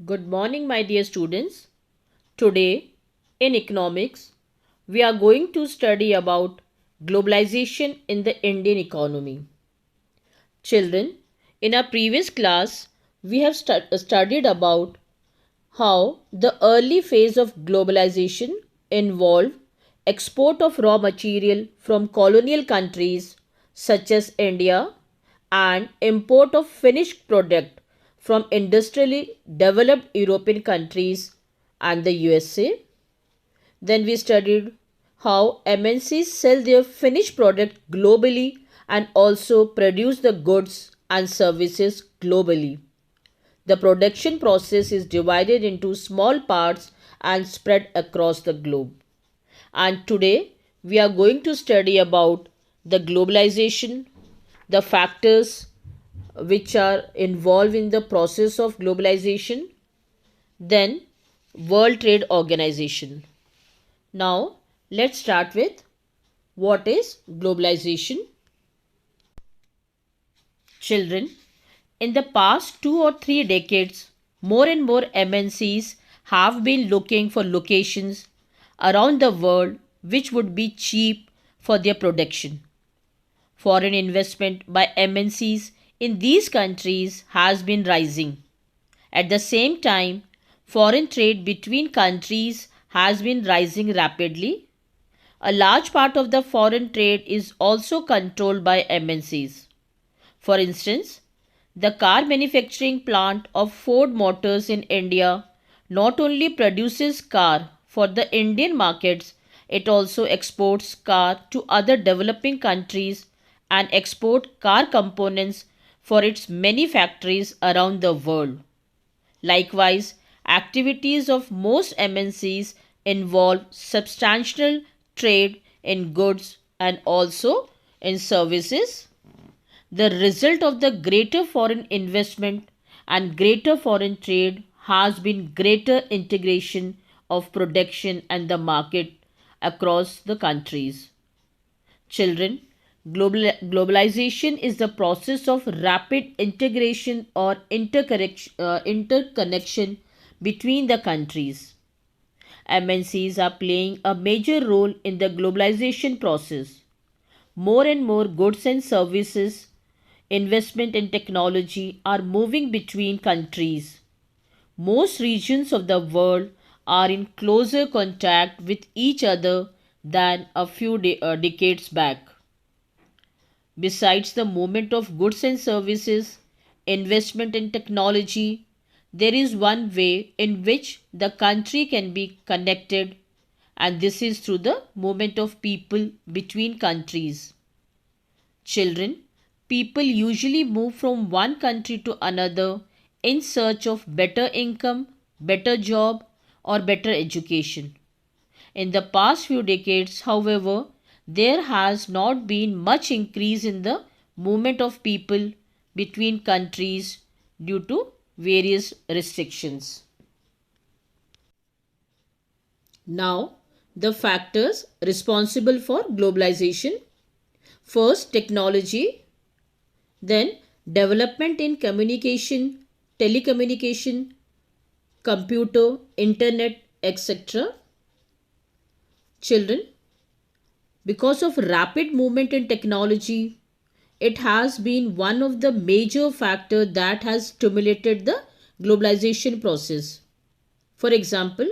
Good morning, my dear students. Today, in economics, we are going to study about globalization in the Indian economy. Children, in our previous class, we have studied about how the early phase of globalization involved export of raw material from colonial countries such as India and import of finished product from industrially developed European countries and the USA. Then we studied how MNCs sell their finished product globally and also produce the goods and services globally. The production process is divided into small parts and spread across the globe. And today we are going to study about the globalization, the factors which are involved in the process of globalization, then World Trade Organization. Now let's start with what is globalization. Children, in the past 2 or 3 decades, more and more MNCs have been looking for locations around the world which would be cheap for their production. Foreign investment by MNCs in these countries has been rising. At the same time, foreign trade between countries has been rising rapidly. A large part of the foreign trade is also controlled by MNCs. For instance, the car manufacturing plant of Ford Motors in India not only produces car for the Indian markets, it also exports car to other developing countries and export car components for its many factories around the world. Likewise, activities of most MNCs involve substantial trade in goods and also in services. The result of the greater foreign investment and greater foreign trade has been greater integration of production and the market across the countries. Children, globalization is the process of rapid integration or interconnection between the countries. MNCs are playing a major role in the globalization process. More and more goods and services, investment in technology are moving between countries. Most regions of the world are in closer contact with each other than a few decades back. Besides the movement of goods and services, investment in technology, there is one way in which the country can be connected, and this is through the movement of people between countries. Children, people usually move from one country to another in search of better income, better job, or better education. In the past few decades, however, there has not been much increase in the movement of people between countries due to various restrictions. Now, the factors responsible for globalization. First, technology, then development in communication, telecommunication, computer, internet, etc. Children, because of rapid movement in technology, it has been one of the major factors that has stimulated the globalization process. For example,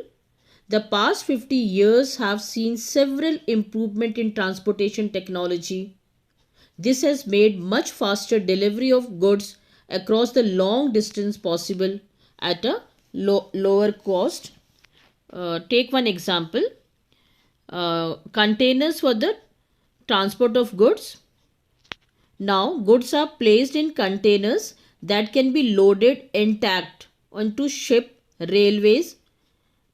the past 50 years have seen several improvement in transportation technology. This has made much faster delivery of goods across the long distance possible at a lower cost. Take one example, containers for the transport of goods. Now, goods are placed in containers that can be loaded intact onto ship, railways,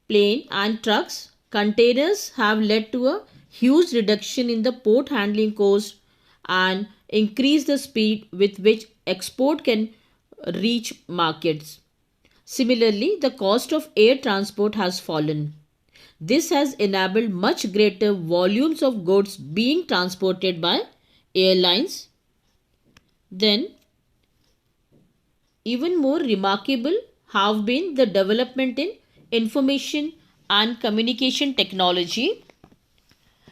plane, and trucks. Containers have led to a huge reduction in the port handling cost and increase the speed with which export can reach markets. Similarly, the cost of air transport has fallen. This has enabled much greater volumes of goods being transported by airlines. Then, even more remarkable have been the development in information and communication technology.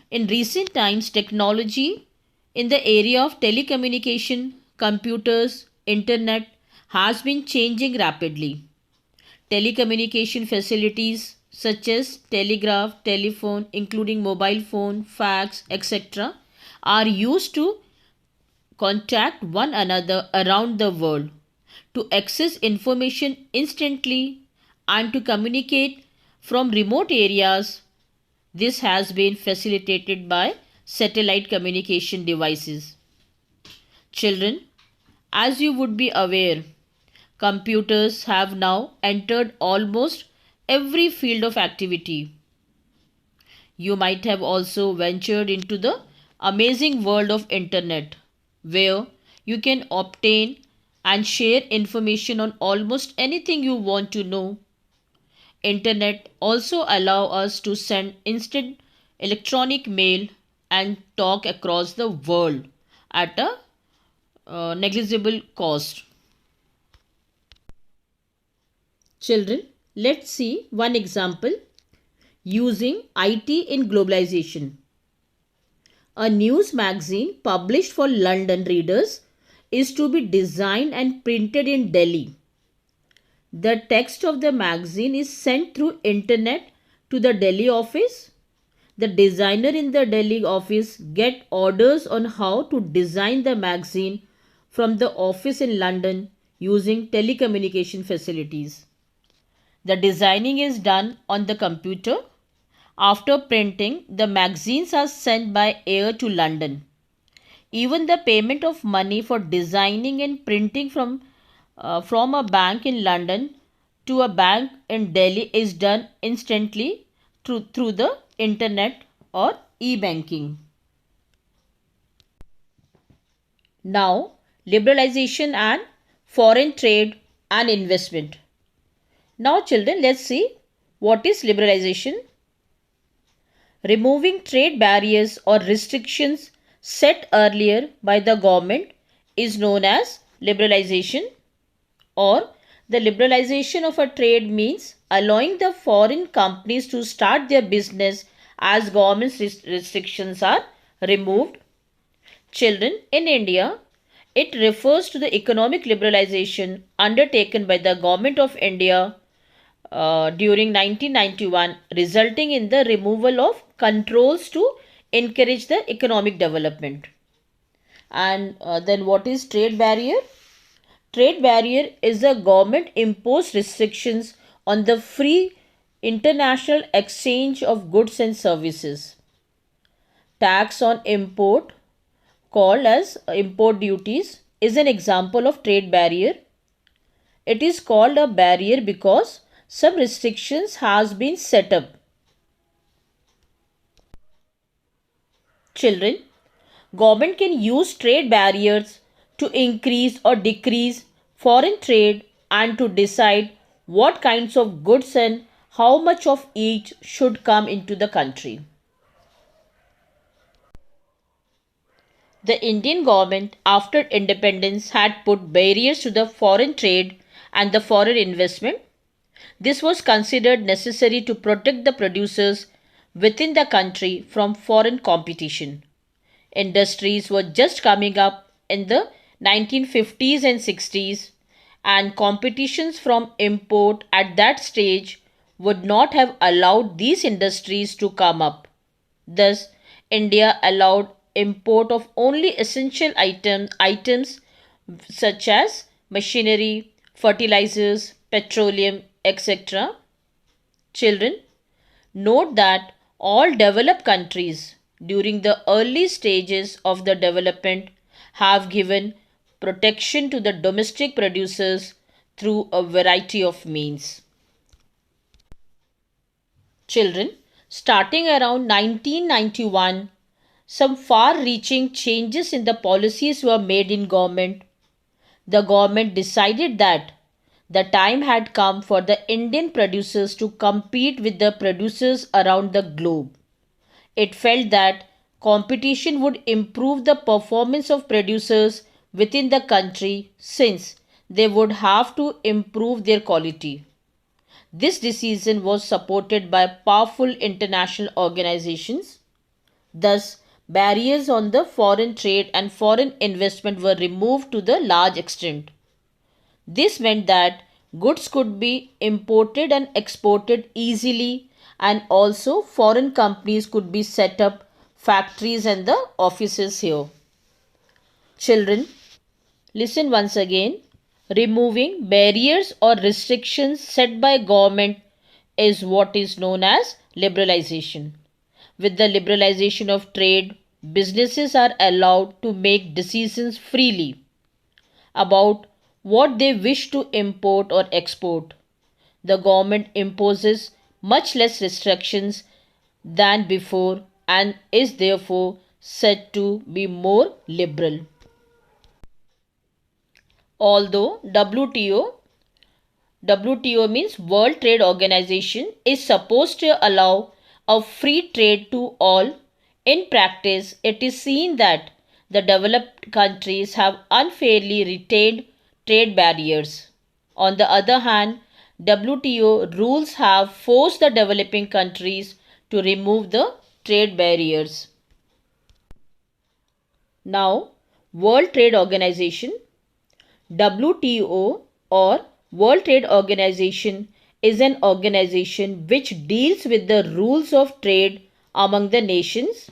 In recent times, technology in the area of telecommunication, computers, internet has been changing rapidly. Telecommunication facilities such as telegraph, telephone, including mobile phone, fax, etc., are used to contact one another around the world, to access information instantly, and to communicate from remote areas. This has been facilitated by satellite communication devices. Children, as you would be aware, computers have now entered almost every field of activity. You might have also ventured into the amazing world of internet, where you can obtain and share information on almost anything you want to know. Internet also allow us to send instant electronic mail and talk across the world at a negligible cost. Children, let's see one example using IT in globalization. A news magazine published for London readers is to be designed and printed in Delhi. The text of the magazine is sent through internet to the Delhi office. The designer in the Delhi office get orders on how to design the magazine from the office in London using telecommunication facilities. The designing is done on the computer. After printing, the magazines are sent by air to London. Even the payment of money for designing and printing from a bank in London to a bank in Delhi is done instantly through the internet or e-banking. Now, liberalization and foreign trade and investment. Now, children, let's see what is liberalization. Removing trade barriers or restrictions set earlier by the government is known as liberalization. Or the liberalization of a trade means allowing the foreign companies to start their business as government restrictions are removed. Children, in India, it refers to the economic liberalization undertaken by the Government of India during 1991, resulting in the removal of controls to encourage the economic development. And then what is trade barrier? Trade barrier is a government imposed restrictions on the free international exchange of goods and services. Tax on import, called as import duties, is an example of trade barrier. It is called a barrier because some restrictions has been set up. Children, government can use trade barriers to increase or decrease foreign trade and to decide what kinds of goods and how much of each should come into the country. The Indian government after independence had put barriers to the foreign trade and the foreign investment. This was considered necessary to protect the producers within the country from foreign competition. Industries were just coming up in the 1950s and 60s, and competitions from import at that stage would not have allowed these industries to come up. Thus, India allowed import of only essential items such as machinery, fertilizers, petroleum, etc. Children, note that all developed countries during the early stages of the development have given protection to the domestic producers through a variety of means. Children, starting around 1991, some far-reaching changes in the policies were made in government. The government decided that the time had come for the Indian producers to compete with the producers around the globe. It felt that competition would improve the performance of producers within the country since they would have to improve their quality. This decision was supported by powerful international organizations. Thus, barriers on the foreign trade and foreign investment were removed to the large extent. This meant that goods could be imported and exported easily, and also foreign companies could be set up factories and the offices here. Children, listen once again. Removing barriers or restrictions set by government is what is known as liberalization. With the liberalization of trade, businesses are allowed to make decisions freely about what they wish to import or export. The government imposes much less restrictions than before and is therefore said to be more liberal. Although WTO means World Trade Organization is supposed to allow a free trade to all, in practice it is seen that the developed countries have unfairly retained trade barriers. On the other hand, WTO rules have forced the developing countries to remove the trade barriers. Now, World Trade Organization WTO or World Trade Organization is an organization which deals with the rules of trade among the nations.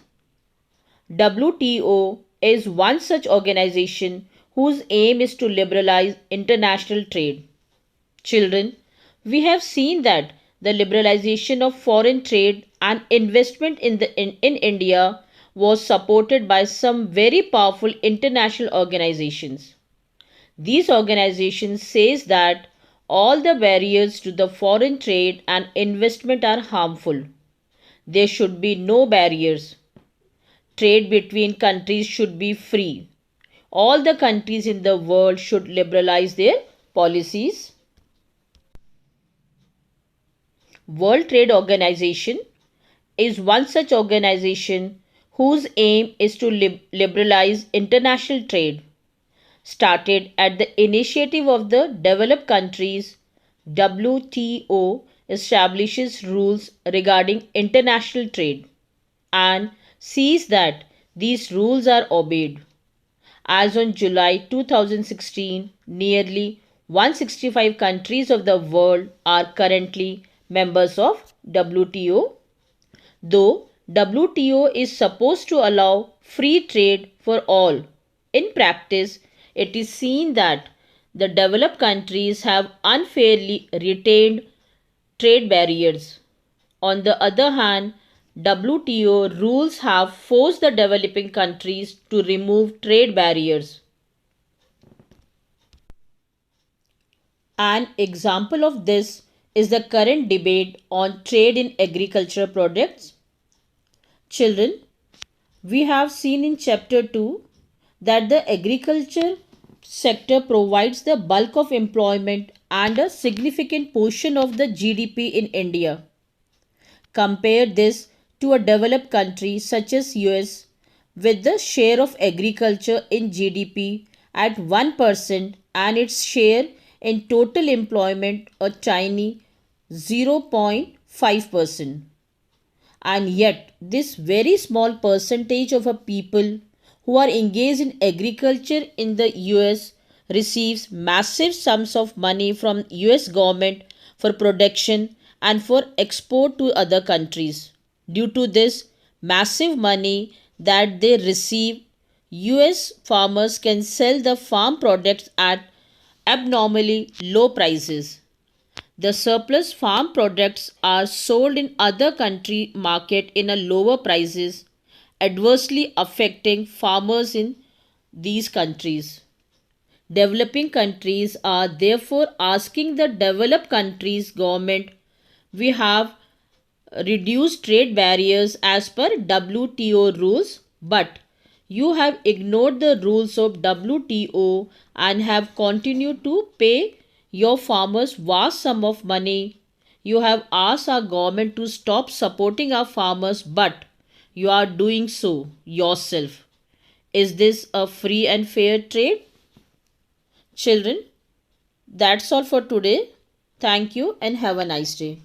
WTO is one such organization whose aim is to liberalize international trade. Children, we have seen that the liberalization of foreign trade and investment in India was supported by some very powerful international organizations. These organizations says that all the barriers to the foreign trade and investment are harmful. There should be no barriers. Trade between countries should be free. All the countries in the world should liberalize their policies. World Trade Organization is one such organization whose aim is to liberalize international trade. Started at the initiative of the developed countries, WTO establishes rules regarding international trade and sees that these rules are obeyed. As on July 2016, nearly 165 countries of the world are currently members of WTO. Though WTO is supposed to allow free trade for all, in practice it is seen that the developed countries have unfairly retained trade barriers. On the other hand, WTO rules have forced the developing countries to remove trade barriers. An example of this is the current debate on trade in agricultural products. Children, we have seen in chapter 2 that the agriculture sector provides the bulk of employment and a significant portion of the GDP in India. Compare this to a developed country such as US with the share of agriculture in GDP at 1% and its share in total employment a tiny 0.5%. And yet this very small percentage of a people who are engaged in agriculture in the US receives massive sums of money from US government for production and for export to other countries. Due to this massive money that they receive, US farmers can sell the farm products at abnormally low prices. The surplus farm products are sold in other country market in a lower prices, adversely affecting farmers in these countries. Developing countries are therefore asking the developed countries government, we have reduced trade barriers as per WTO rules, but you have ignored the rules of WTO and have continued to pay your farmers vast sum of money. You have asked our government to stop supporting our farmers, but you are doing so yourself. Is this a free and fair trade? Children, That's all for today. Thank you and have a nice day.